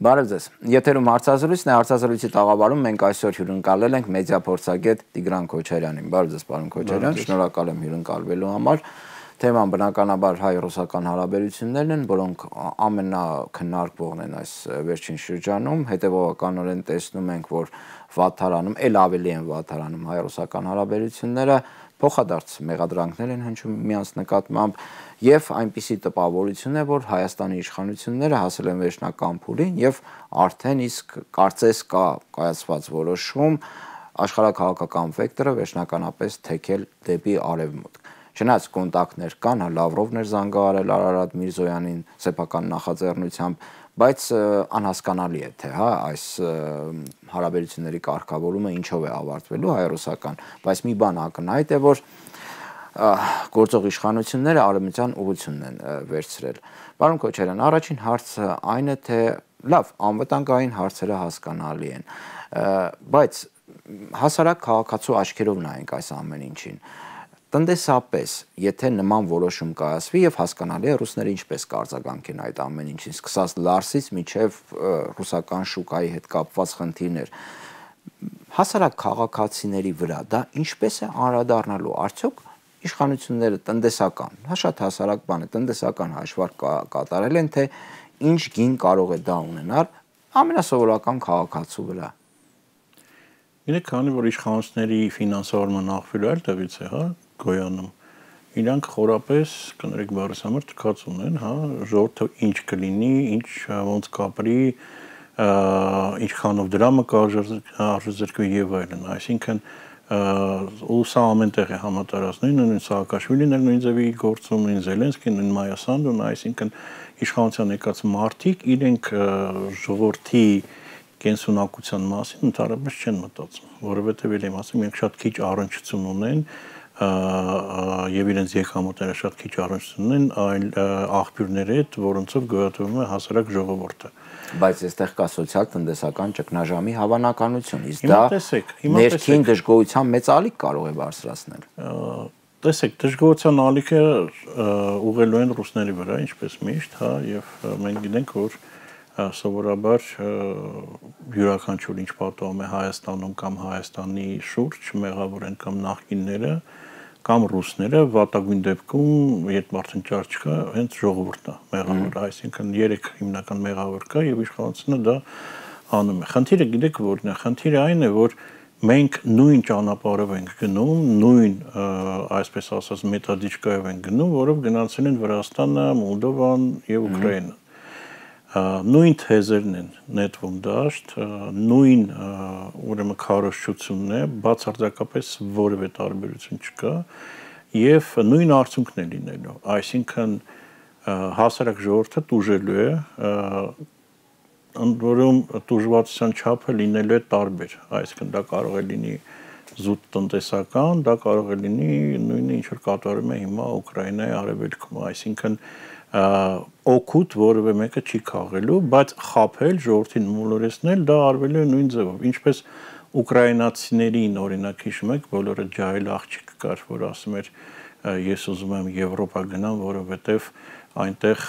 Բարև ձեզ։ Եթերում հարցազրույցն է, հարցազրույցի տաղավարում մենք այսօր հյուրընկալել ենք մեդիափորձագետ Տիգրան Քոչարյանին։ Բարև ձեզ, պարոն Քոչարյան, շնորհակալ եմ հյուրընկալվելու համար։ Թեման բնականաբար հայ-ռուսական հարաբերություններն են, որոնք ամենաքննարկվողն են այս վերջին շրջանում, հետևողականորեն տեսնում ենք, որ վատթարանում, ել ավելի են վատթարանում հայ-ռուսական հարաբերությունները, փոխադարձ մեղադրանքներ են հնչում միմյանց նկատմամբ եւ այնպիսի տպավորություն է, որ Հայաստանի իշխանությունները հասել են վերջնական փուլին եւ արդեն իսկ կարծես կա կայացված որոշում աշխարհակաղակական վեկտորը վերջնականապես թեքել դեպի արևմուտք։ Չնայած կոնտակտներ կան, Լավրովն էր զանգահարել Արարատ Միրզոյանին սեփական նախաձեռնությամբ, բայց անհասկանալի է թե այս հարաբերությունների կարգավորումը ինչով է ավարտվելու հայ-ռուսական, բայց մի բան ակնհայտ է, որ գործող իշխանությունները արևմտյան ուղղությունն են վերցրել։ Պարոն Քոչարյան, առաջին հարցը այն է, թե լավ, անվտանգային հարցերը հասկանալի են, բայց հասարակ քաղաքացու աչքերով նայենք այս ամեն ինչին։ Տնտեսապես, եթե նման որոշում կայացվի եւ հասկանալի է ռուսները ինչպես կարձագանքեն այդ ամեն ինչին, սկսած Լարսից մինչեւ ռուսական շուկայի հետ կապված խնդիրներ, հասարակ քաղաքացիների վրա դա ինչպես է անդրադառնալու, արդյոք իշխանությունները տնտեսական, շատ հասարակ բան է, տնտեսական հաշվարկ կատարել են, թե ինչ գին կարող է դա ունենալ ամենասովորական քաղաքացու վրա։ Գիտեք, քանի որ իշխանությունների ֆինանսավորման աղբյուրը այլ տեղից է, գոյանում, իրանք խորապես, կներեք բառիս համար թքած ունեն, ժողովուրդը ինչ կլինի, ինչ ոնց կապրի, ինչքանով դրամը կարժեզրկվի եւ այլն, այսինքն ու սա ամենտեղ է համատարած նույն Սաակաշվիլին էր նույն ձևի գործում, նույն Զելենսկին, նույն Մայա Սանդուն, այսինքն իշխանության եկած մարդիկ իրենք ժողովրդի կենսունակության մասին ընդհանրապես չեն մտածում, որովհետև ելեմ ասում, իրենք շատ քիչ առնչություն ունեն եւ իրենց եկամուտները շատ քիչ առնչություն ունեն այլ աղբյուրների հետ, որոնցով գոյատևում է հասարակ ժողովուրդը։ Բայց այստեղ կա սոցիալ-տնտեսական ճգնաժամի հավանականություն, իսկ դա ներքին դժգոհության մեծ ալիք կարող է բարձրացնել։ Տեսեք, դժգոհության ալիքը ուղղելու են ռուսների վրա, ինչպես միշտ, եւ մենք գիտենք, որ սովորաբար յուրաքանչյուր ինչ պատահում է Հայաստանում կամ Հայաստանի շուրջ մեղավոր են կամ նախկինները կամ ռուսները, վատագույն դեպքում երբ արդեն ճար չկա, հենց ժողովուրդն է մեղավորը, այսինքն 3 հիմնական մեղավոր կա եւ իշխանությունը դա անում է։ Խնդիրը գիտեք որն է, խնդիրը այն է, որ մենք նույն ճանապարհով ենք գնում, նույն, այսպես ասած, մեթոդիկայով ենք գնում, որով գնացել են Վրաստանը, Մոլդովան եւ Ուկրաինան։ Նույն թեզերն են նետվում դաշտ, նույն ուրեմն քարոզչությունն է, բացարձակապես որևէ տարբերություն չկա եւ նույն արդյունքն է լինելու, այսինքն հասարակ ժողովուրդը տուժելու է, ընդ որում տուժվածության չափը լինելու է տարբեր, այսինքն դա կարող է լինի զուտ տնտեսական, դա կարող է լինի նույնը ինչ որ կատարում է հիմա Ուկրաինայի արևելքում, այսինքն օգուտ որևէ մեկը չի քաղելու, բայց խաբել, ժողովրդին մոլորեցնել դա արվելու է նույն ձևով, ինչպես ուկրաինացիներին օրինակ հիշում եք, բոլորը ջահել աղջիկ կար, որ ասում էր ես ուզում եմ Եվրոպա գնամ, որովհետև այնտեղ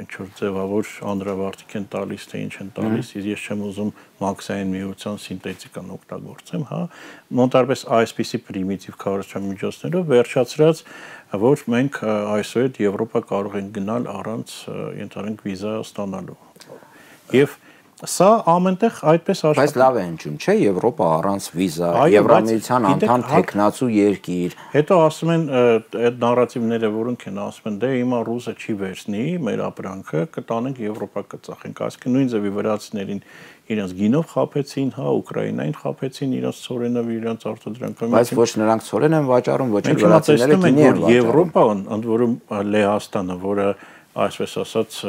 ինչ որ ձևավոր անդրավարտիկ են տալիս, թե ինչ են տալիս, իսկ ես չեմ ուզում մաքսային միության սինթետիկան օգտագործեմ, մոտարպես այսպիսի պրիմիտիվ քարոզչական միջոցներով վերջացրած, որ մենք այսօր Եվրոպա կարող ենք գնալ առանց ընդհանուր վիզա ստանալու։ Եվ սա ամենտեղ այդպես աշխատում։ Բայց լավ է հնչում, չէ՞, Եվրոպա առանց վիզա, Եվրամիության անդամ տեխնացու երկիր։ Հետո ասում են այդ նարատիվները, որոնք են ասում են, դե հիմա ռուսը չի վերցնի մեր ապրանքը, կտանենք Եվրոպա կծախենք, այսինքն նույն ձևի վրացիներին իրենց գինով խաբեցին, Ուկրաինային խաբեցին իրենց ցորենով, իրենց արտադրանքով։ Բայց ոչ նրանք ցորեն են վաճառում, ոչ էլ վրացիները գինի են վաճառում։ Եվրոպան, ընդ որում Լեհաստանը, որը այսպես ասած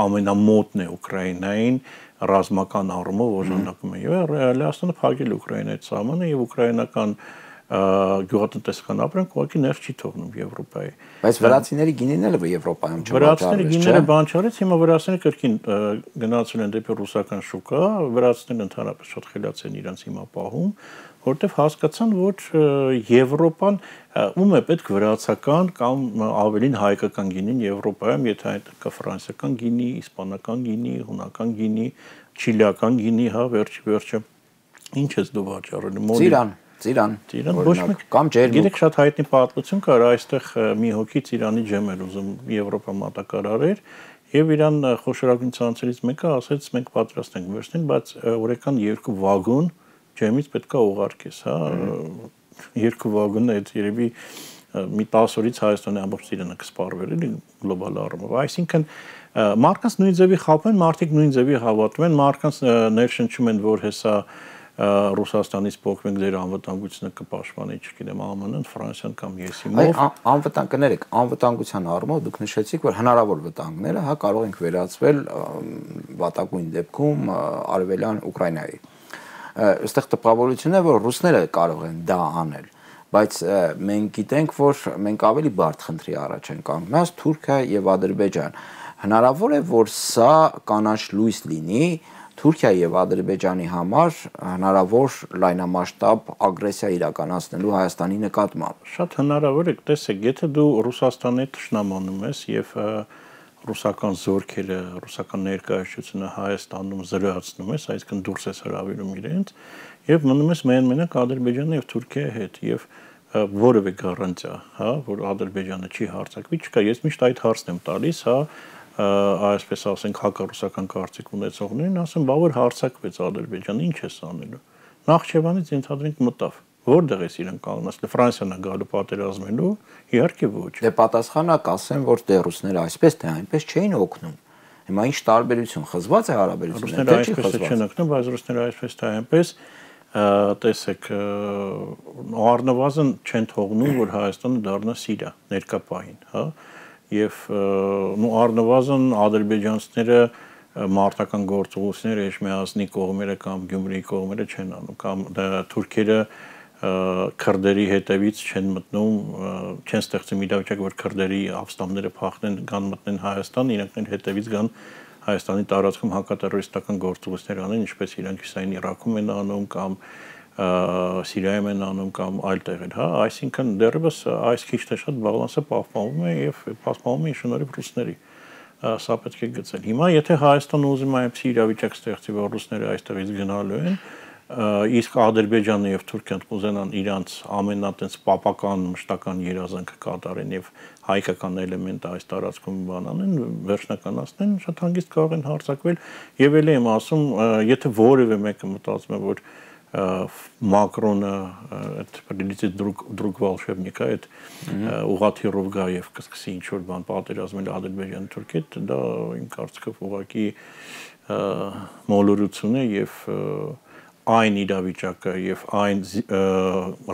ամենամոտն է Ուկրաինային, ռազմական առումով օժանդակում է եւ Լեհաստանը փակել Ուկրաինայի սահմանը եւ ուկրաինական գյուղատնտեսական ապրանք ուղղակի ներս չի թողնում Եվրոպայի։ Բայց վրացիների գինին էլ Եվրոպայում վրացիների գինները բան չարեց, հիմա վրացիները կրկին գնացել են դեպի ռուսական շուկա, վրացիներն ընդհանրապես շատ խելաց են իրենց հիմա պահում, որտեվ հասկացան, որ Եվրոպան ում է պետք վրացական կամ ավելին հայկական գինին Եվրոպայում, եթե այդ կա ֆրանսիական գինի, իսպանական գինի, հունական գինի, չիլիական գինի, հա, վերջը ինչ ես դու վաճառել։ Ծիրան ոչ մեկ կամ ջերմուկ։ Գիտեք շատ հայտնի պատմություն կար, այստեղ մի հոգի Ծիրանի ջեմ էր ուզում Եվրոպա մատակարարեր եւ իրան խոշորագույն ցանցերից մեկը ասեց մենք պատրաստ ենք վերցնել, բայց օրական 2 վագոն ջեմից պետքա ուղարկես, հա 2 վագոնը այդ երևի մի 10 օրից Հայաստանի ամբողջ Ծիրանը կսպառվեր էլի գլոբալ առումով։ Այսինքն մարդկանց նույն ձևի խաբեն, մարդիկ նույն ձևի հավատում են, մարդկանց ներշնչում են, որ հեսա Ռուսաստանից փոխվենք ձեր անվտանգությունը կպաշտպանի, չգիտեմ, ԱՄՆ-ն, Ֆրանսիան կամ ԵՍԻՄ-ով։ Անվտանգ կներեք, անվտանգության առումով դուք նշեցիք, որ հնարավոր վտանգները, հա, կարող ենք վերածվել վատագույն դեպքում արևելյան Ուկրաինայի։ Այստեղ տպավորությունն է, որ ռուսները կարող են դա անել, բայց մենք գիտենք, որ մենք ավելի բարդ խնդրի առաջ ենք կանգնած Թուրքիա եւ Ադրբեջան։ Հնարավոր է, որ սա կանաչ լույս լինի Թուրքիա եւ Ադրբեջանի համար հնարավոր լայնամասշտաբ ագրեսիա իրականացնելու Հայաստանի նկատմամբ։ Շատ հնարավոր է, տեսեք, եթե դու Ռուսաստանի թշնամանում ես եւ ռուսական զորքերը, ռուսական ներկայացությունը Հայաստանում զրոյացնում ես, այսինքն դուրս ես հրավիրում իրենց եւ մնում ես մենակ Ադրբեջանի եւ Թուրքիայի հետ եւ որևէ գարանտիա, հա, որ Ադրբեջանը չի հարձակվի, չկա։ Ես միշտ այդ հարցն եմ տալիս, հա, այսպես ասենք հակառուսական կարծիք ունեցողներին, ասեմ, բա որ հարձակվեց Ադրբեջանը, ինչ է անելու։ Նախճեվանից ենթադրենք մտավ։ Որտեղ է իրեն կանգնած, Ֆրանսիան է գալու պատերազմելու, իհարկե ոչ։ Դե պատասխանը կասեմ, որ դե ռուսները այսպես թե այնպես չէին օգնում։ Հիմա ինչ տարբերություն խզված է հարաբերությունները, չէ՞ խզված։ Չեն օգնում, բայց ռուսները այսպես թե այնպես տեսեք, առնվազն չեն թողնում, որ Հայաստանը դառնա Սիրիա ներկա պահին, հա։ Եվ առնվազն ադրբեջանցիները մարտական գործողությունները Էջմիածնի կողմերը կամ Գյումրիի կողմերը չեն անում, կամ թուրքերը քրդերի հետևից չեն մտնում, չեն ստեղծում իրավիճակ, որ քրդերի ավստամները փախնեն, գան մտնեն Հայաստան, իրենք են հետևից գան Հայաստանի տարածքում հակատերորիստական գործողություններ անեն, ինչպես իրանք Հյուսային Իրաքում են անում կամ Սիրիայում են անում կամ այլ տեղեր, հա, այսինքն դեռևս այս քիչ թե շատ բալանսը պահպանվում է եւ պահպանվում է շնորհիվ ռուսների։ Սա պետք է գծել։ Հիմա եթե Հայաստանը ուզում է այնպիսի իրավիճակ ստեղծի, որ ռուսները այստեղից գնալու են, իսկ Ադրբեջանը եւ Թուրքիան կուզենան իրանց ամենատենց պապական մշտական երազանքը կատարեն եւ հայկական էլեմենտը այս տարածքում բանանեն, վերջնականացնեն, շատ հանգիստ կարող են հարձակվել եւ ելի եմ ասում, եթե որևէ մեկը մտածում է, որ Մակրոնը այդ պրիլիցի друг волшебника այդ ուղղաթիռով գա եւ կսկսի ինչ որ բան պատերազմել Ադրբեջանի Թուրքիա, դա իմ կարծիքով ուղղակի մոլորություն է եւ այն իրավիճակը եւ այն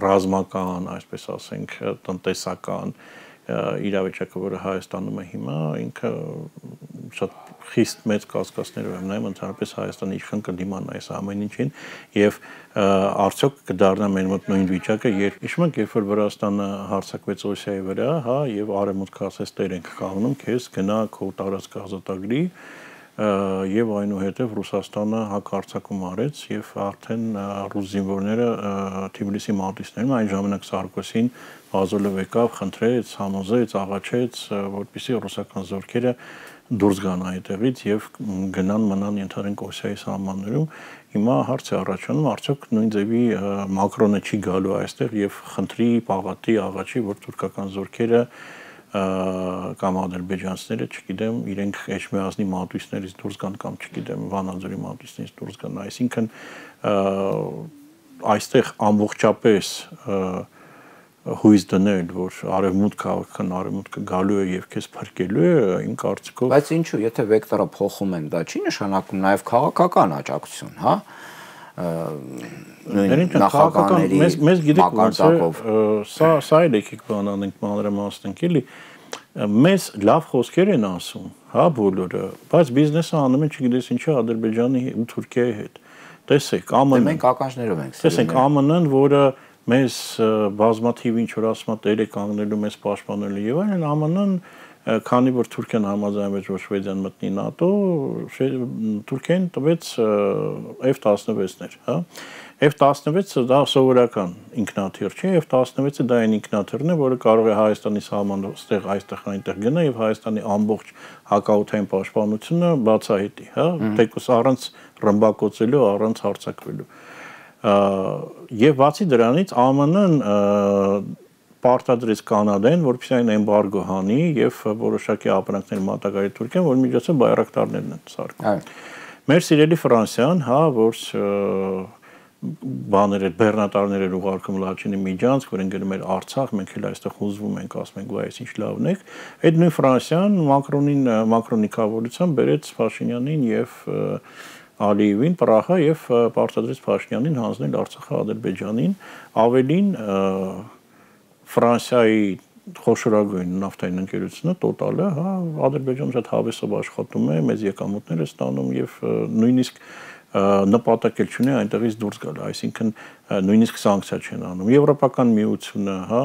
ռազմական, այսպես ասենք, տնտեսական իրավիճակը, որը Հայաստանում է հիմա, ինքը շատ խիստ մեծ կասկածներով եմ նայում, ընդհանրապես Հայաստանը ինչքան կդիմանա այս ամեն ինչին եւ արդյոք կդառնա մեր մոտ նույն վիճակը, երբ հիշում եք, երբ որ Վրաստանը հարձակվեց Ռուսիայի վրա, հա, եւ արևմուտքը ասեց տեր ենք կանգնում, քեզ գնա քո տարածքը ազատագրի եւ այնուհետեւ Ռուսաստանը հակարծակում արեց եւ արդեն ռուս զինվորները Թբիլիսի մատույցներում այն ժամանակ Սարկոսին Ազովով եկավ, խնդրեց, համոզեց, աղաչեց, որպեսզի ռուսական զորքերը դուրս գան այդտեղից եւ գնան մնան ենթադրենք Օսիայի սահմաններում։ Հիմա հարց է առաջանում, արդյոք նույն ձևի Մակրոնը չի գալու այստեղ եւ խնդրի, պաղատի, աղաչի, որ թուրքական զորքերը կամ ադրբեջանցիները, չգիտեմ, իրենք Էջմիածնի մատույցներից դուրս գան կամ չգիտեմ, Վանաձորի մատույցներից դուրս գան, այսինքն այստեղ ամբողջապես հույս դնել, որ արևմուտքը գալու է եւ քեզ փրկելու է, իմ կարծիքով։ Բայց ինչու, եթե վեկտորը փոխում են, դա չի նշանակում նաեւ քաղաքական աջակցություն, հա։ Նախագահների մեզ գիտեք ոնց է, սա էլ եկեք բան անենք մանրամասնենք, էլի մեզ լավ խոսքեր են ասում, հա, բոլորը, բայց բիզնեսը անում են, չգիտես ինչի Ադրբեջանի ու Թուրքիայի հետ։ Տեսեք, ԱՄՆ-ն մենք ականջներով ենք տեսեք, ԱՄՆ-ն, որը մեզ բազմաթիվ ինչ որ ասում է դեր է կանգնելու մեզ պաշտպանելու եւ այլն ԱՄՆ-ն քանի որ Թուրքիան համաձայնվեց որ Շվեդիան մտնի ՆԱՏՕ, Թուրքիան տվեց F-16-ներ, հա։ F-16-ը դա սովորական ինքնաթիռ չէ, F-16-ը դա այն ինքնաթիռն է, որը կարող է Հայաստանի սահմանը ստեղ այստեղ այնտեղ գնա եւ Հայաստանի ամբողջ հակաօդային պաշտպանությունը բացահայտի, հա, թեկուզ առանց ռմբակոծելու, առանց հարձակվելու։ Եվ բացի դրանից ԱՄՆ-ն պարտադրեց Կանադային, որպեսզի այն էմբարգո հանի եւ որոշակի ապրանքներ մատակարարի Թուրքիան, որ միջոցով բայրակտարներն են սարքում։ Մեր սիրելի Ֆրանսիան, հա, որ բաներ էր, բեռնատարներ էր ուղարկում Լաչինի Միջանցք, որ են գնում էր Արցախ, մենք էլ այստեղ հուզվում ենք, ասում ենք, վայ, ինչ լավն եք։ Այդ նույն Ֆրանսիան Մակրոնի կավորությամբ բերեց Փաշինյանին եւ Ալիևին Պրահա եւ պարտադրեց Փաշինյանին հանձնել Արցախը Ադրբեջանին, ավելին Ֆրանսիայի խոշորագույն նավթային ընկերությունը Տոտալը, հա, Ադրբեջանը շատ հավեսով աշխատում է, մեծ եկամուտներ է ստանում եւ նույնիսկ նպատակ էլ չունի այնտեղից դուրս գալ, այսինքն նույնիսկ սանկցիա չեն անում։ Եվրոպական միությունը, հա,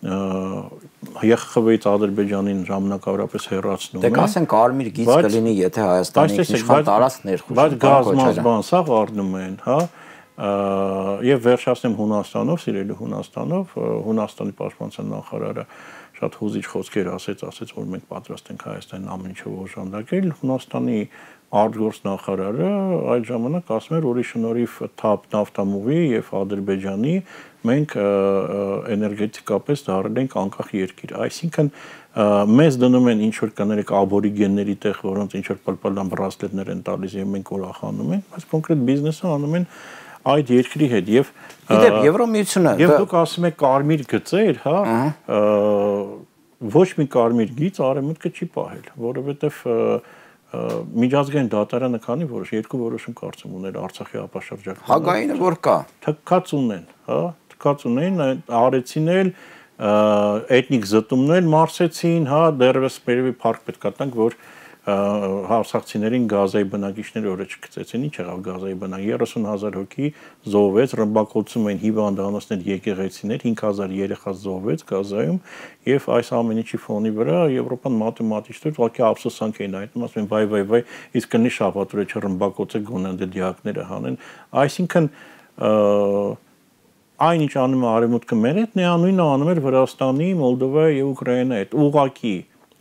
ԵԽԽՎ-ից Ադրբեջանին ժամանակավորապես հեռացնում է։ Դե ասեն կարմիր գիծ կլինի, եթե Հայաստանի իշխան տարածք ներխուժ։ Բայց գազմազ բան սա առնում են, հա։ Եվ վերջացնեմ Հունաստանով, սիրելի Հունաստանով, Հունաստանի պաշտպանության նախարարը շատ հուզիչ խոսքեր ասեց, որ մենք պատրաստ ենք Հայաստանին ամեն ինչով օժանդակել։ Հունաստանի արտգործ նախարարը այդ ժամանակ ասում էր, որ շնորհիվ թափ նավթամուղի եւ Ադրբեջանի մենք էներգետիկապես դառել ենք անկախ երկիր։ Այսինքն մեզ դնում են ինչ որ կներեք աբորիգենների տեղ, որոնց ինչ որ պլպլան բրասլետներ են տալիս եւ մենք ուրախանում ենք, բայց կոնկրետ բիզնեսը անում են այդ երկրի հետ եւ Գիտեք Եվրոմիությունը եւ դուք ասում եք կարմիր գծեր, հա, ոչ մի կարմիր գիծ արևմուտքը չի պահել, որովհետեւ միջազգային դատարանը քանի երկու որոշում կարծում ուներ Արցախի ապաշրջակում։ Հագայինը որ կա։ Թքած ունեն, հա, թքած ունեն, արեցին էլ էթնիկ զտումներ մարսեցին, հա, դեռևս երևի փառք պետք է տանք, որ հարսակցիներին գազայի բնակիչները օրը չգծեցին, ինչ եղավ գազայի բնակ 30,000 հոգի զոհվեց, ռմբակոծում են հիվանդանոցներ, եկեղեցիներ, 5,000 երեխա զոհվեց Գազայում եւ այս ամեն ինչի ֆոնի վրա Եվրոպան մաթեմատիկներ ուղղակի ափսոսանք էին այդում, ասում են վայ, իսկ կնի շաբաթուրը չռմբակոծեք գոնանդե դիակները հանեն, այսինքն այն ինչ անում է արևմուտքը մեր հետ, նույնը անում էր Վրաստանի, Մոլդովայի եւ Ուկրաինայի հետ, ուղղակի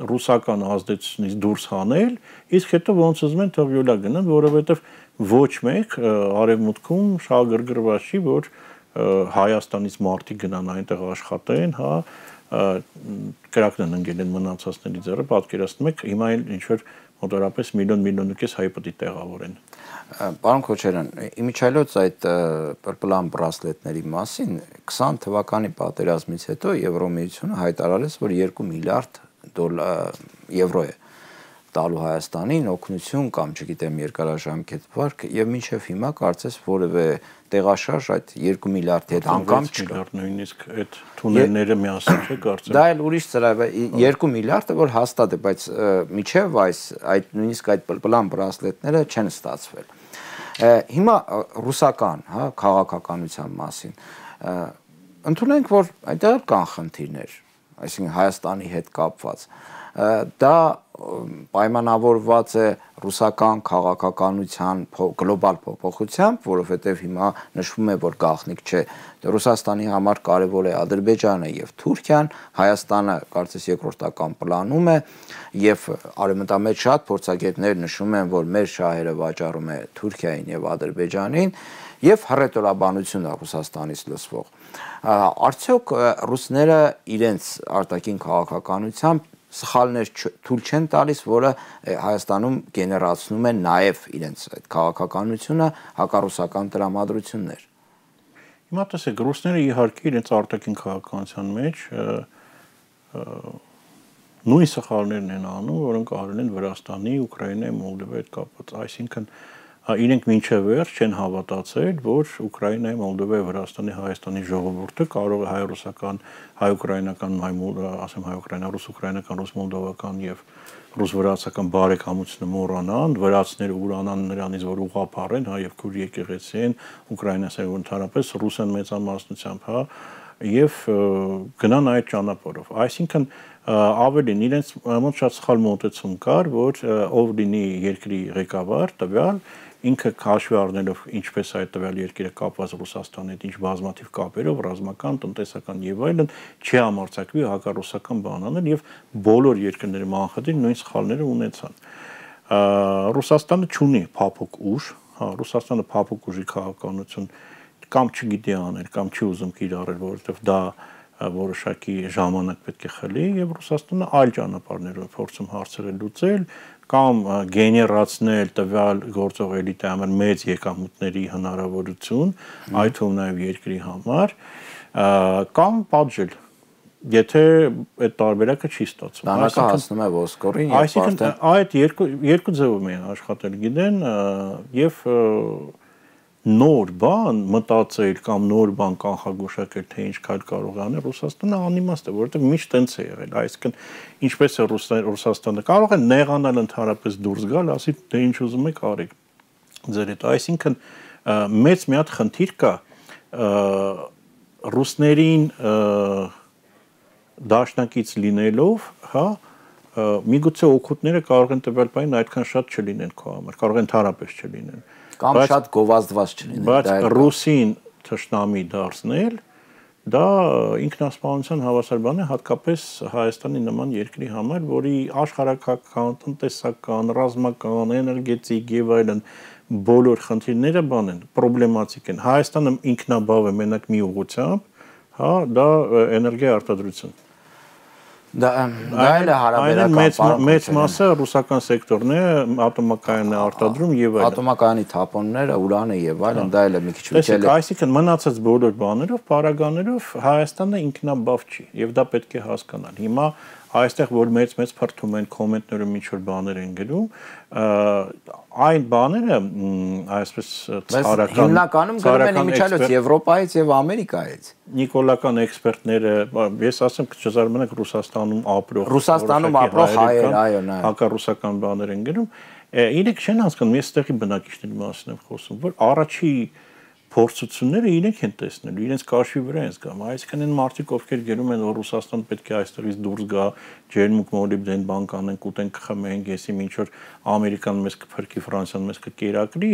ռուսական ազդեցությունից դուրս հանել, իսկ հետո ոնց ուզում են թող յոլա գնան, որովհետև ոչ մեկ արևմուտքում շահագրգռված չի, որ Հայաստանից մարդիկ գնան այնտեղ աշխատեն, հա, կրակն ընկել են մնացածների ձեռը, պատկերացնում եք, հիմա էլ ինչ որ մոտավորապես միլիոն հայ պետք է տեղավորեն։ Պարոն Քոչարյան, իմիջիայլոց այդ պրպլան բրասլետների մասին 20 թվականի պատերազմից հետո Եվրոմիությունը հայտարարեց, որ 2 միլիարդ եվրո է տալու Հայաստանին օգնություն կամ չգիտեմ երկարաժամկետ վարկ եւ մինչեւ հիմա կարծես որևէ տեղաշարժ այդ 2 միլիարդի հետ անգամ չկա, նույնիսկ այդ թունելները միասին չէ կարծեմ։ Դա էլ ուրիշ ծրավ է 2 միլիարդը որ հաստատ է, բայց մինչեւ այդ նույնիսկ այդ պլպլան բրասլետները չեն ստացվել։ Հիմա ռուսական, հա, քաղաքականության մասին ընդունենք, որ այդտեղ կան խնդիրներ, այսինքն Հայաստանի հետ կապված, դա պայմանավորված է ռուսական քաղաքականության գլոբալ փոփոխությամբ, որովհետև հիմա նշվում է, որ գաղտնիք չէ, Ռուսաստանի համար կարևոր է Ադրբեջանը եւ Թուրքիան, Հայաստանը կարծես երկրորդական պլանում է եւ արևմտամետ շատ փորձագետներ նշում են, որ մեր շահերը վաճառում է Թուրքիային եւ Ադրբեջանին եւ հռետորաբանություն է Ռուսաստանից լսվող։ Արդյոք ռուսները իրենց արտաքին քաղաքականությամբ սխալներ թույլ չեն տալիս, որը Հայաստանում գեներացնում է նաև իրենց այդ քաղաքականությունը, հակառուսական տրամադրություններ։ Հիմա տեսեք, ռուսները իհարկե իրենց արտաքին քաղաքականության մեջ նույն սխալներն են անում, որոնք արել են Վրաստանի, Ուկրաինայի, Մոլդովայի հետ կապված, այսինքն իրենք մինչև վերջ չեն հավատացել, որ Ուկրաինայի, Մոլդովայի, Վրաստանի, Հայաստանի ժողովուրդը կարող է հայ-ռուսական, հայ-ուկրաինական, ասեմ հայ-ուկրաինա, ռուս-ուկրաինական, ռուս-մոլդովական եւ ռուս-վրացական բարեկամությունը մոռանան, վրացիները ուրանան նրանից, որ ուղղափառ են, եւ քուր եկեղեցի են, Ուկրաինասը ընդհանրապես ռուս են մեծամասնությամբ, եւ գնան այդ ճանապարհով։ Այսինքն ավելին իրենց մոտ շատ սխալ մոտեցում կար, որ ով լինի երկրի ղեկավար, տվյալ ինքը հաշվի առնելով ինչպես այդ տվյալ երկիրը կապված Ռուսաստանի հետ, ինչ բազմաթիվ կապերով, ռազմական, տնտեսական եւ այլն, չի համարձակվի հակառուսական բան անել եւ բոլոր երկրների մանխադիր նույն սխալները ունեցան։ Ռուսաստանը չունի փափուկ ուժ, Ռուսաստանը փափուկ ուժի քաղաքականություն կամ չգիտի անել, կամ չի ուզում կիրառել, որովհետեւ դա որոշակի ժամանակ պետք է խլի եւ Ռուսաստանը այլ ճանապարհներով փորձում հարցերը լուծել կամ գեներացնել տվյալ գործող էլիտայի համար մեծ եկամուտների հնարավորություն, այդ թվում նաեւ երկրի համար, կամ պատժել, եթե այդ տարբերակը չի ստացվում։ Բանակը հասնում է ոսկորին եւ այսինքն այդ երկու ձևով են աշխատել գիտեն եւ նոր բան մտածել կամ նոր բան կանխագուշակել թե ինչ կարող է անել Ռուսաստանը անիմաստ է, որովհետև միշտ տենց է եղել, այսինքն ինչպես է Ռուսաստանը կարող է նեղանալ ընդհանրապես դուրս գալ, ասի դե ինչ ուզում եք արեք ձեր հետ, այսինքն մեծ մի հատ խնդիր կա ռուսներին դաշնակից լինելով, հա, միգուցե օգուտները կարող են տվյալ բանին այդքան շատ չլինեն քո համար, կարող են ընդհանրապես չլինեն կամ շատ գովազդված չլինեն, բայց ռուսին թշնամի դարձնել դա ինքնասպանության հավասար բան է հատկապես Հայաստանի նման երկրի համար, որի աշխարհակական, տնտեսական, ռազմական, էներգետիկ եւ այլն բոլոր խնդիրները բան են, պրոբլեմատիկ են։ Հայաստանը ինքնաբավ է մենակ մի ուղղությամբ, հա, դա էներգիա արտադրություն։ Դա այլ է հարաբերական մեծ մասը ռուսական սեկտորն է, ատոմակայանն է արտադրում եւ այլն։ Ատոմակայանի թափոնները, ուրանը եւ այլն, դա էլ է մի քիչ վիճել է։ Այսինքն մնացած բոլոր բաներով, պարագաներով Հայաստանը ինքնաբավ չի եւ դա պետք է հասկանալ։ Հիմա այստեղ որ մեծ փրթում են կոմենտներում ինչ որ բաներ են գրում, այն բաները այսպես ցարական հիմնականում գրում են իմիջիայլոց Եվրոպայից եւ Ամերիկայից։ Նիկոլական էքսպերտները, ես ասեմ կչզարմանակ Ռուսաստանում ապրող հայեր, այո, նայ։ Հակառուսական բաներ են գրում, իրենք չեն հասկանում, ես այդտեղի բնակիչների մասին եմ խոսում, որ առաջի փորձությունները իրենք են տեսնելու, իրենց կաշվի վրա են զգամ, այսինքն այն մարդիկ ովքեր գերում են որ Ռուսաստան պետք է այստեղից դուրս գա, ջերմուկ մոլիբդեն բան կանենք, ուտենք, կխմենք, եսի ինչ որ Ամերիկան մեզ կփրկի, Ֆրանսիան մեզ կկերակրի,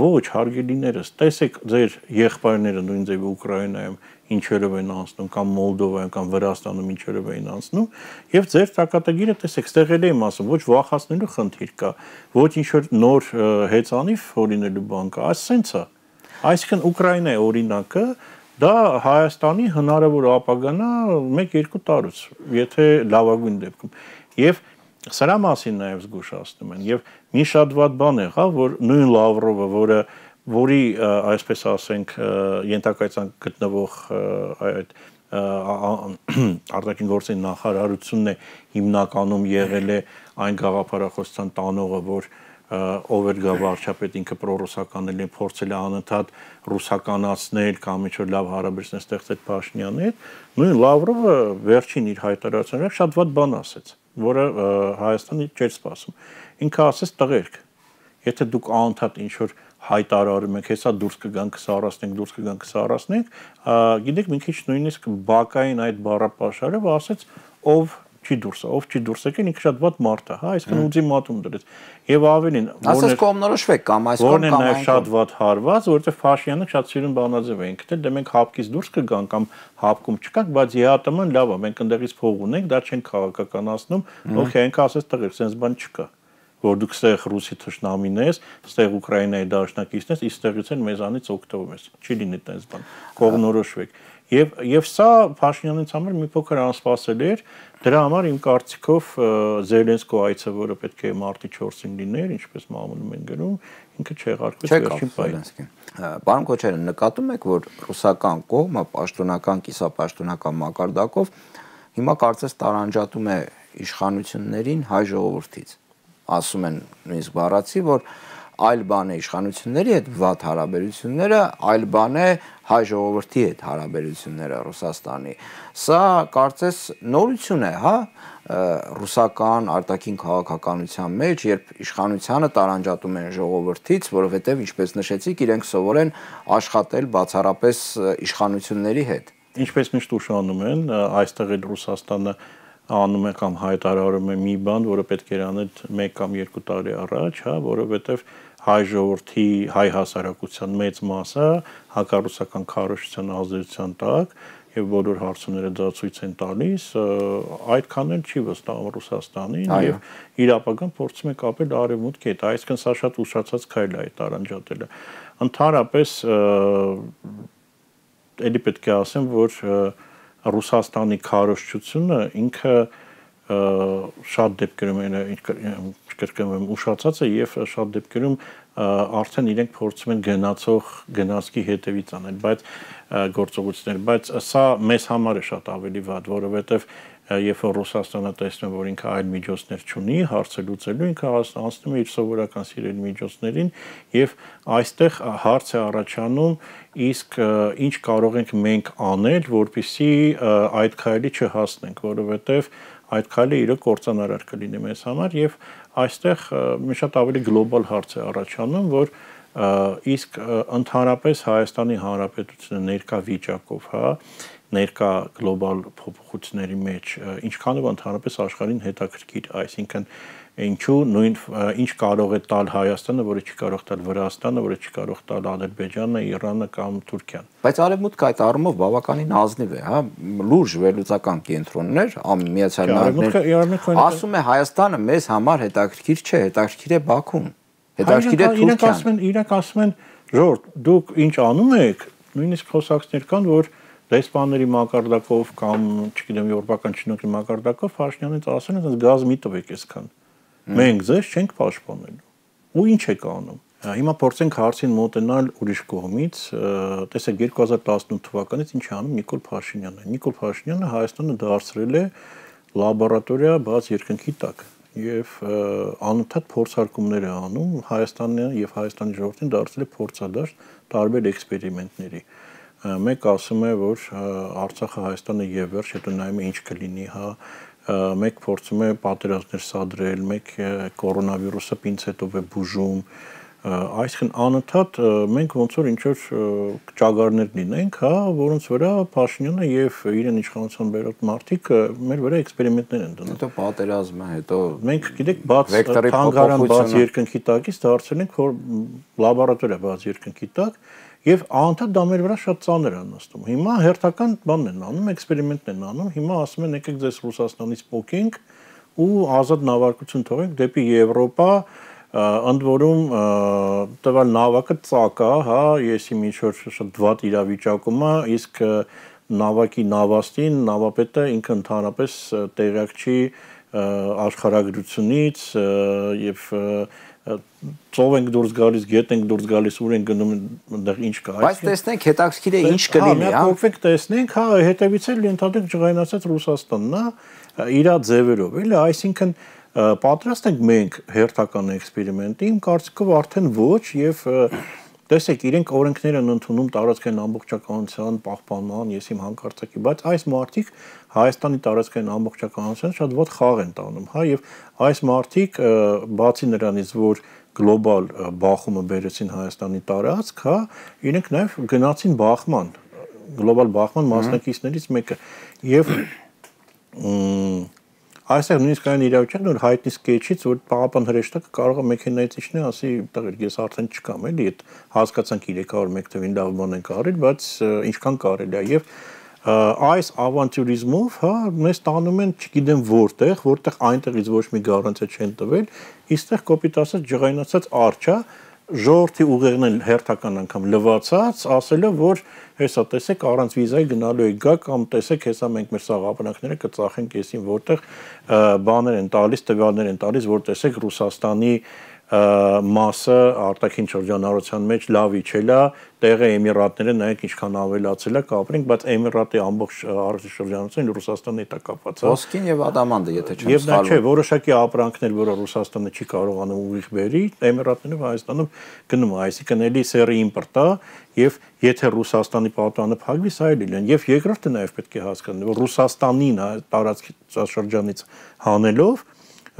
ոչ, հարգելիներս, տեսեք ձեր եղբայրները նույն ձևի Ուկրաինայում ինչերով են անցնում կամ Մոլդովայում կամ Վրաստանում ինչերով են անցնում եւ ձեր ճակատագիրը տեսեք, ստեղել եմ ասում, ոչ վախացնելու խնդիր կա, ոչ ինչ որ նոր հեծանիվ հորինելու բան կա, ասենց է։ Այսինքն Ուկրաինայի օրինակը դա Հայաստանի հնարավոր ապագան է 1-2 տարուց, եթե լավագույն դեպքում։ Եվ սրա մասին նաև զգուշացնում են եւ մի շատ վատ բան եղավ, որ նույն Լավրովը, որի այսպես ասենք ենթակայցան գտնվող այդ արտաքին գործերի նախարարությունն է հիմնականում եղել է այն գաղափարախոսության տանողը, որ ով էր գա վարչապետ ինքը պրոռուսականն է փորձել անընդհատ ռուսականացնել կամ ինչ որ լավ հարաբերություններ ստեղծել Փաշինյանի հետ, նույն Լավրովը վերջին իր հայտարարությունները շատ վատ բան ասեց, որը Հայաստանի չէր սպասում։ Ինքը ասեց տղերք, եթե դուք անընդհատ ինչ որ հայտարարում եք, հեսա դուրս կգանք, կսառացնենք, գիտեք, մի քիչ նույնիսկ բակային այդ բառապաշարով ասեց ով չի դուրս եկել, ինքը շատ վատ մարդ է, հա, այսինքն ուզիմատում դրեց։ Եվ ավելին, ասես կողմնորոշվեք կամ այս կողմ կամ այն շատ վատ հարված, որովհետև Փաշինյանը շատ սիրուն բանաձև էին գտել, դե մենք հապկից դուրս կգանք կամ հապկում չկանք, բայց ԵԱՏՄ-ն լավ է, մենք ընդեղից փող ունենք, դա չենք քաղաքականացնում, օքեյ, այնքը ասես տղեր, sense բան չկա, որ դուք ստեղ ռուսի թշնամին ես, ստեղ Ուկրաինայի դաշնակիցն ես, իստեղից են մեզանից օգտվում ես, չի լինի տես բան, կողմնորոշվեք։ Եվ սա Փաշինյանից համար մի փոքր անսպասելի էր, դրա համար իմ կարծիքով Զելենսկու այցը, որը պետք է մարտի 4-ին լիներ, ինչպես մամուլում են գրում, ինքը չեղարկվեց վերջին պահին։ Պարոն Քոչարյան, նկատում եք, որ ռուսական կողմը պաշտոնական, կիսապաշտոնական մակարդակով հիմա կարծես տարանջատում է իշխանություններին հայ ժողովրդից։ Ասում են նույնիսկ բառացի, որ այլ բան է իշխանությունների հետ վատ հարաբերությունները, այլ բան է հայ ժողովրդի հետ հարաբերությունները Ռուսաստանի։ Սա կարծես նորություն է, հա, ռուսական արտաքին քաղաքականության մեջ, երբ իշխանությանը տարանջատում են ժողովրդից, որովհետև ինչպես նշեցիք, իրենք սովոր են աշխատել բացառապես իշխանությունների հետ։ Ինչպես միշտ ուշանում են, այստեղ էլ Ռուսաստանը անում է կամ հայտարարում է մի բան, որը պետք է անել 1 կամ 2 տարի առաջ, հա, որովհետև հայ ժողովրդի, հայ հասարակության մեծ մասը հակառուսական քարոզչության ազդեցության տակ եւ բոլոր հարցումները դա ցույց են տալիս, այդքան էլ չի վստահում Ռուսաստանին եւ իր ապագան փորձում է կապել արևմուտքի հետ, այսինքն սա շատ ուշացած քայլ է տարանջատելը։ Ընդհանրապես էլի պետք է ասեմ, որ Ռուսաստանի քարոզչությունը ինքը շատ դեպքերում կրկնվում ուշացած է եւ շատ դեպքերում արդեն իրենք փորձում են գնացքի հետևից անել, բայց գործողություններ, բայց սա մեզ համար է շատ ավելի վատ, որովհետեւ երբ Ռուսաստանը տեսնում է, որ ինքը այլ միջոցներ չունի հարցը լուծելու, ինքը անցնում է իր սովորական սիրելի միջոցներին եւ այստեղ հարց է առաջանում, իսկ ինչ կարող ենք մենք անել, որպեսզի այդ քայլի չհասնենք, որովհետեւ այդ քայլը իրոք կործանարար կլինի մեզ համար եւ այստեղ մի շատ ավելի գլոբալ հարց է առաջանում, որ իսկ ընդհանրապես Հայաստանի Հանրապետությունը ներկա վիճակով, հա, ներկա գլոբալ փոփոխությունների մեջ ինչքանով ընդհանրապես աշխարհին հետաքրքիր, այսինքն ինչու ինչ կարող է տալ Հայաստանը, որը չի կարող տալ Վրաստանը, որը չի կարող տալ Ադրբեջանը, Իրանը կամ Թուրքիան։ Բայց արևմուտքը այդ առումով բավականին ազնիվ է, հա, լուրջ վերլուծական կենտրոններ, Միացյալ Նահանգներ, ասում է Հայաստանը մեզ համար հետաքրքիր չէ, հետաքրքիր է Բաքուն, հետաքրքիր է Թուրքիան։ Իրենք ասում են, ժողովուրդ, դուք ինչ անում եք, նույնիսկ խոսակցներ կան, որ դեսպանների մակարդակով կամ, չգիտեմ, եվրոպական չինոքի մակարդակով Փաշինյանից ասել են, գազ մի տվեք այսքան։ Մենք ձեզ չենք պաշտպանելու։ Ու ինչ եք անում։ Հիմա փորձենք հարցին մոտենալ ուրիշ կողմից, տեսեք 2018 թվականից ինչ անում Նիկոլ Փաշինյանը։ Նիկոլ Փաշինյանը Հայաստանը դարձրել է լաբորատորիա բաց երկնքի տակ եւ անընդհատ փորձարկումներ է անում Հայաստանը եւ Հայաստանի ժողովրդին դարձրել է փորձադաշտ տարբեր էքսպերիմենտների։ Մեկ ասում է, որ Արցախը Հայաստանը եւ վերջ, հետո նայում է ինչ կլինի, հա, մեկ փորձում է պատերազմներ սադրել, մեկ կորոնավիրուսը պինցետով է բուժում, այսինքն անընդհատ մենք ոնց որ ինչ որ ճագարներ լինենք, հա, որոնց վրա Փաշինյանը եւ իրեն իշխանության բերած մարդիկ մեր վրա էքսպերիմենտներ են դնում։ Հետո պատերազմը, հետո մենք գիտեք բաց թանգարան բաց երկնքի տակից դարձել ենք որ լաբորատորիա բաց երկնքի տակ եւ անընդհատ դա մեր վրա շատ ծանր է նստում։ Հիմա հերթական բանն են անում, էքսպերիմենտներ են անում, հիմա ասում են եկեք ձեզ Ռուսաստանից փոքենք ու ազատ նավարկություն թողենք դեպի Եվրոպա, ընդ որում տվյալ նավակը ծակա, հա, եսի ինչ որ շատ վատ իրավիճակում է, իսկ նավակի նավաստին, նավապետը ինքը ընդհանրապես տեղյակ չի աշխարհագրությունից եւ ծով ենք դուրս գալիս, գետ ենք դուրս գալիս, ուր ենք գնում այնտեղ ինչ կա։ Բայց տեսնենք հետաքրքիր է ինչ կլինի, հա։ Փոքրիկ տեսնենք, հա, հետևից էլ ընդհանրապես ջղայնացած Ռուսաստանն է, իր ձևերով, էլի, այսինքն պատրաստ ենք մենք հերթական էքսպերիմենտի, իմ կարծիքով արդեն ոչ եւ տեսեք, իրենք օրենքներ են ընդունում տարածքային ամբողջականության պահպանման, ես իմ հանկարծակի, բայց այս մարդիկ Հայաստանի տարածքային ամբողջականության շատ ված խաղ են տանում, հա, եւ այս մարդիկ բացի նրանից, որ գլոբալ բախումը բերեցին Հայաստանի տարածք, հա, իրենք նաեւ գնացին բախման, գլոբալ բախման մասնակիցներից մեկը եւ այստեղ նույնիսկ այն իրավիճակն որ հայտնի սկեչից որ պահապան հրեշտակը կարող է մեքենայից իջնել, ասի, «Տղեր, ես արդեն չկամ, էլի, այդ հասկացանք 301 թվին լավ բան ենք արել, բայց ինչքան կարելի է» եւ այս ավանտյուրիզմով, հա, մեզ տանում են, չգիտեմ որտեղ այնտեղից ոչ մի գարանտիա չեն տվել, իստեղ կոպիտ ասած ջղայնացած արչա ժողովրդի ուղեղն էլ հերթական անգամ լվացած, ասելով որ հեսա տեսեք առանց վիզայի գնալու եք գա կամ տեսեք հեսա մենք մեր սաղ ապրանքները կծախենք եսին որտեղ բաներ են տալիս, տվյալներ են տալիս, որ տեսեք Ռուսաստանի մասը արտաքին շրջանառության մեջ լավ իջել է, տեղը Էմիրատները նայեք ինչքան ավելացել է, կապրենք, բայց Էմիրատի ամբողջ արտաքին շրջանառությունը Ռուսաստանի հետ է կապված։ Ոսկին եւ ադամանդը, եթե չեմ Եվ դա չէ, սխալվում։ որոշակի ապրանքներ, որը Ռուսաստանը չի կարողանում ուղիղ բերի, Էմիրատները Հայաստանում գնում է, այսինքն էլի սերի իմպորտ է, եւ եթե Ռուսաստանի պատուհանը փակվի, սա էլի լեն։ Եվ երկրորդը նաեւ պետք է հասկանալ, որ Ռուսաստանին տարածքի շրջանից հանելով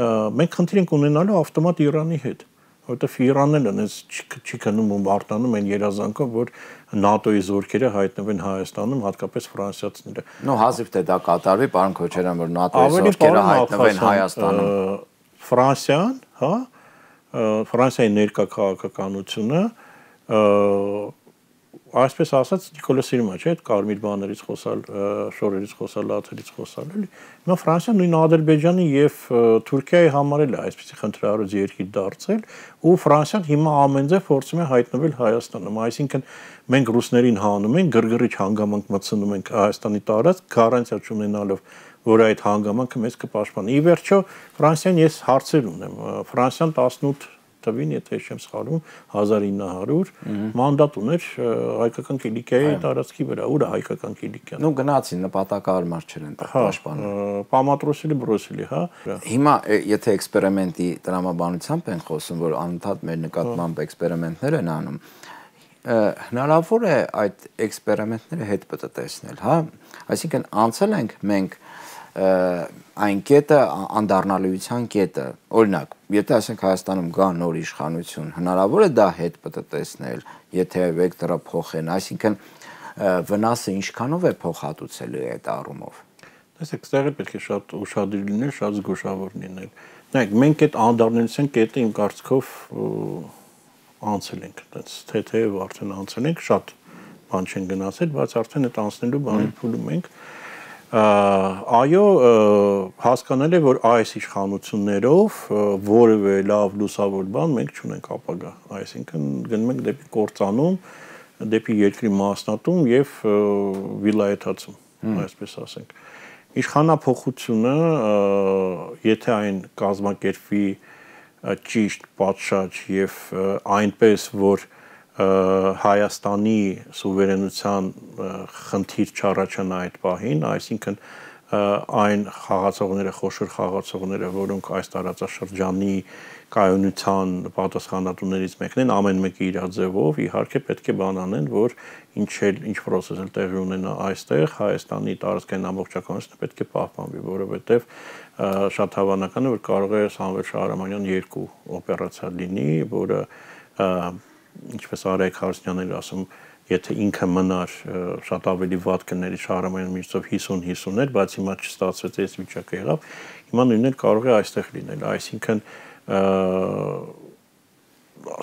մենք խնդիր ենք ունենալու ավտոմատ Իրանի հետ, որովհետև Իրանն էլ այնպես չի քնում ու արտանում այն երազանքով, որ ՆԱՏՕ-ի զորքերը հայտնվեն Հայաստանում, հատկապես ֆրանսիացիները։ Ну հազիվ թե դա կատարվի, պարոն Քոչարյան, որ ՆԱՏՕ-ի զորքերը հայտնվեն Հայաստանում։ Ֆրանսիան, հա, Ֆրանսիայի ներկա քաղաքականությունը այսպես ասած Նիկոլա Սիրմա չէ, այդ կարմիր բաներից խոսալ, շորերից խոսալ, լաթերից խոսալ, էլի։ Հիմա Ֆրանսիան նույն Ադրբեջանի եւ Թուրքիայի համար էլ է այսպեսի խնդրահարույց երկիր դարձել, ու Ֆրանսիան հիմա ամենձև փորձում է հայտնվել Հայաստանում, այսինքն մենք ռուսներին հանում ենք, գրգռիչ հանգամանք մտցնում ենք Հայաստանի տարածք, գարանտիա չունենալով, որ այդ հանգամանքը մեզ կպաշտպանի։ Ի վերջո Ֆրանսիան ես հարցեր ունեմ, Ֆրանսիան 18 թվին, եթե չեմ սխալվում, 1900 մանդատ ուներ հայկական Կիլիկիայի տարածքի վրա, ուր է հայկական Կիլիկիան։ Ну գնացին նպատակահարմար չեն տա պաշտպանել։ Պամատրոսիլի բրոսիլի, հա։ Հիմա եթե էքսպերիմենտի տրամաբանությամբ են խոսում, որ անընդհատ մեր նկատմամբ էքսպերիմենտներ են անում, հնարավոր է այդ էքսպերիմենտները հետ պատտեսնել, հա։ Այսինքն անցել ենք մենք այն կետը, անդառնալիության կետը, օրինակ, եթե ասենք Հայաստանում գա նոր իշխանություն, հնարավոր է դա հետ պատտեսնել, եթե վեկտորը փոխեն, այսինքն վնասը ինչքանով է փոխհատուցելու այդ առումով։ Տեսեք, ստեղը պետք է շատ ուշադիր լինել, շատ զգուշավոր լինել։ Նայեք, մենք այդ անդառնալիության կետը իմ կարծիքով անցել ենք, թեթև արդեն անցել ենք, շատ բան չեն գնացել, բայց արդեն այդ անցնելու բանի փուլում ենք։ Այո, հասկանալ է, որ այս իշխանություններով որևէ լավ լուսավոր բան մենք չունենք ապագա, այսինքն գնում ենք դեպի կործանում, դեպի երկրի մասնատում եւ վիլայեթացում, այսպես ասենք։ Իշխանափոխությունը, եթե այն կազմակերպվի ճիշտ, պատշաճ եւ այնպես, որ Հայաստանի սուվերենության խնդիր չառաջանա այդ պահին, այսինքն այն խաղացողները, խոշոր խաղացողները, որոնք այս տարածաշրջանի կայունության պատասխանատուներից մեկն են, ամեն մեկը իր ձևով, իհարկե պետք է բան անեն, որ ինչ process էլ տեղի ունենա այստեղ, Հայաստանի տարածքային ամբողջականությունը պետք է պահպանվի, որովհետև շատ հավանական է, որ կարող է Սամվել Շահրամանյան 2 օպերացիա լինի, որը ինչպես Արայք Հարսնյանն էր ասում, եթե ինքը մնար շատ ավելի վատ կների Շահրամանյանի միջոցով 50-50 էր, բայց հիմա չստացվեց այս վիճակը եղավ, հիմա նույնն էլ կարող է այստեղ լինել, այսինքն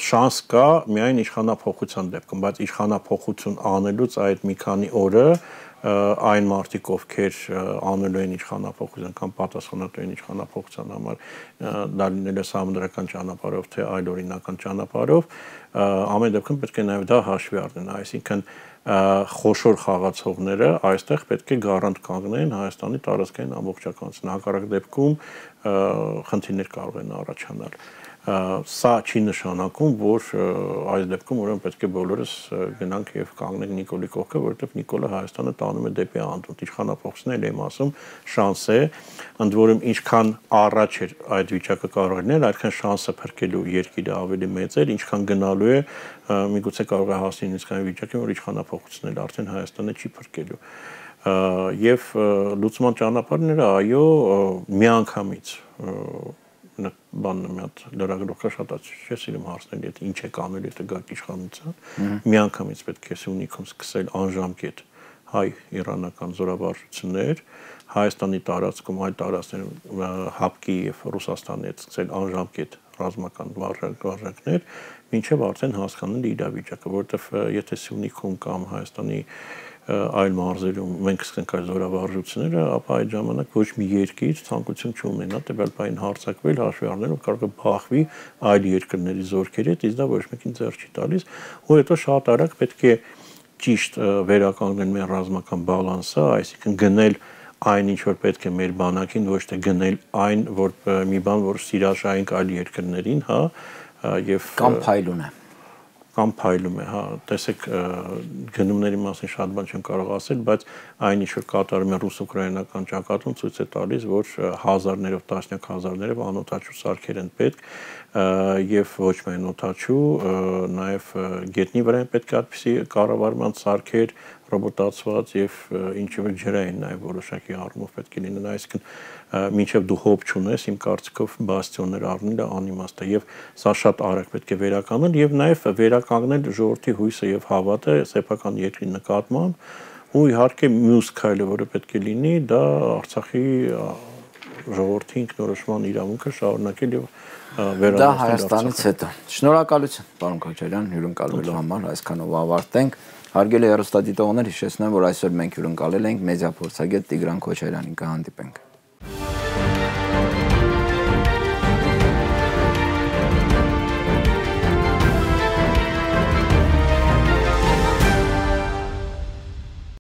շանս կա միայն իշխանափոխության դեպքում, բայց իշխանափոխություն անելուց այդ մի քանի օրը այն մարդիկ, ովքեր անելու են իշխանափոխության կամ պատասխանատու են իշխանափոխության համար, դա լինել է սահմանադրական ճանապարհով, թե այլ օրինական ճանապարհով, ամեն դեպքում պետք է նաև դա հաշվի առնեն, այսինքն խոշոր խաղացողները այստեղ պետք է գարանտ կանգնեն Հայաստանի տարածքային ամբողջականությունը, հակառակ դեպքում խնդիրներ կարող են առաջանալ։ Սա չի նշանակում, որ այս դեպքում ուրեմն պետք է բոլորս գնանք եւ կանգնենք Նիկոլի կողքը, որովհետեւ Նիկոլը Հայաստանը տանում է դեպի անդունդը, իշխանափոխությունն էլ եմ ասում, շանս է, ընդ որում ինչքան առաջ էր այդ վիճակը կարող լինել, այդքան շանսը փրկելու երկիրը ավելի մեծ էր, ինչքան գնալու է, միգուցե կարող է հասնել նույնիսկ այն վիճակին, որ իշխանափոխությունն էլ արդեն Հայաստանը չի փրկելու։ Եվ լուծման ճանապարհները, այո, միանգամից բանը մի հատ լրագրողը շատ չէ սիրում հարցնել, եթե ինչ է կանելու, եթե գաք իշխանության, միանգամից պետք է Սյունիքում սկսել անժամկետ հայ-իրանական զորավարժություններ, Հայաստանի տարածքում այլ տարածքներում ՀԱՊԿ-ի եւ Ռուսաստանի հետ սկսել անժամկետ ռազմական վարժանքներ, մինչեւ արդեն հասկանալ իրավիճակը, որովհետեւ եթե Սյունիքում կամ Հայաստանի այլ մարզերում մենք սկսենք այս զորավարժությունները, ապա այդ ժամանակ ոչ մի երկիր ցանկություն չունենա տվյալ բային հարձակվել, հաշվի առնել, որ կարող է բախվի այլ երկրների զորքերի հետ, իսկ դա ոչ մեկին ձեռ չի տալիս, ու հետո շատ արագ պետք է ճիշտ վերականգնել մեր ռազմական բալանսը, այսինքն գնել այն ինչ որ պետք է մեր բանակին, ոչ թե գնել այն, որ մի բան, որ սիրաշահենք այլ երկրներին, հա, եւ կամ փայլուն է կամ փայլում է, հա, տեսեք գնումների մասին շատ բան չեմ կարող ասել, բայց այն ինչ որ կատարում է ռուս-ուկրաինական ճակատում ցույց է տալիս, որ հազարներով, տասնյակ հազարներով անօթաչու սարքեր են պետք եւ ոչ միայն օթաչու, նաեւ գետնի վրա են պետք այդպիսի կառավարման սարքեր, ռոբոտացված եւ ինչի որ ջրային նաեւ որոշակի առումով պետք է լինեն, այսինքն մինչեւ դու հոբ չունես, իմ կարծիքով բաստիոններ առնելը անիմաստ է եւ սա շատ արագ պետք է վերականգնել եւ նաեւ վերականգնել ժողովրդի հույսը եւ հավատը սեփական երկրի նկատմամբ ու իհարկե մյուս քայլը, որը պետք է լինի, դա Արցախի ժողովրդի ինքնորոշման իրավունքը շարունակել եւ վերահսկել դա Հայաստանից հետո։ Շնորհակալություն, պարոն Քոչարյան, հյուրընկալվելու համար, այսքանով ավարտենք։ Հարգելի հեռուստադիտողներ, հիշեցնեմ, որ այսօր մենք հյուրընկալել ենք մեդիա փորձագետ Տիգրան Քոչարյանին, կհանդիպենք։